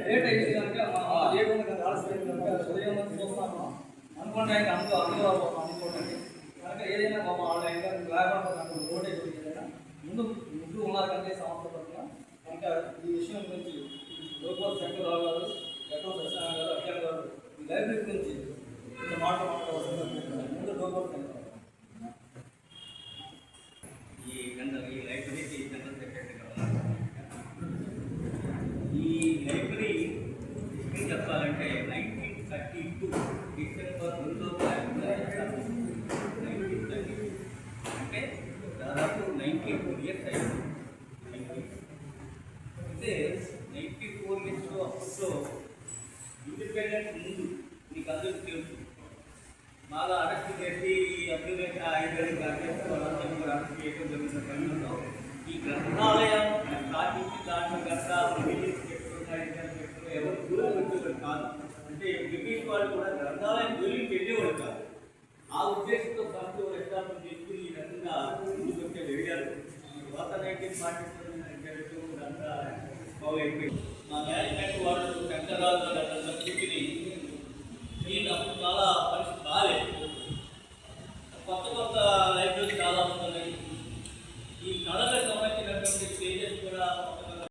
Late అయింది కనుక late ఉంది కనుక ఆలస్యం కనుక ఉదయం నుంచి చూస్తున్నాము అనుకోండి ఆయన అందులో అనుకోండి కనుక ఏదైనా వాళ్ళ ఇంకా లేకుండా ఓటేజ్ ఏదైనా ముందు ఉన్నారు కనుక సంస్థ పట్ల కనుక ఈ విషయం గురించి లోకల్ శంకర్ రావు గారు ఎక్కడ సత్యనారాయణ గారు అఖ్యాన్ గారు ఈ లైబ్రరీ గురించి మాట్లాడవలసింది ముందు లోకల్ శంకర్ ఈ లైబ్రరీకి జనరల్ సెక్రటరీ ఈ లైబ్రరీ చెప్పాలంటే 1932 డిసెంబర్ 2వ తారీఖున అంటే దాదాపు 94 ఇయర్స్ అయింది. అయితే 94 ఇయర్స్లో అప్పట్లో ఇండిపెండెంట్ ముందు మీకు అందరికీ తెలుసు బాగా అరెస్ట్ చేసి అప్లికేషన్ 5 ఏళ్ళు వాళ్ళందరూ అరెస్ట్ చేయడం జరుగుతున్న సమయంలో ఈ గ్రంథాలయం స్థాపించి దాంట్లో గ్రంథాలు ఎవరు దూరం వచ్చేవారు కాదు. అంటే బ్రిటిష్ వాళ్ళు కూడా గ్రంథాలయం జోలికి వెళ్ళేవాడు కాదు. ఆ ఉద్దేశంతో ఫస్ట్ ఎస్టాబ్లిష్ చేసుకుని ఈ రకంగా ముందుకు వచ్చే వెళ్ళారు. తర్వాత 1947 అంతా బాగా అయిపోయింది. మా మేనేజ్మెంట్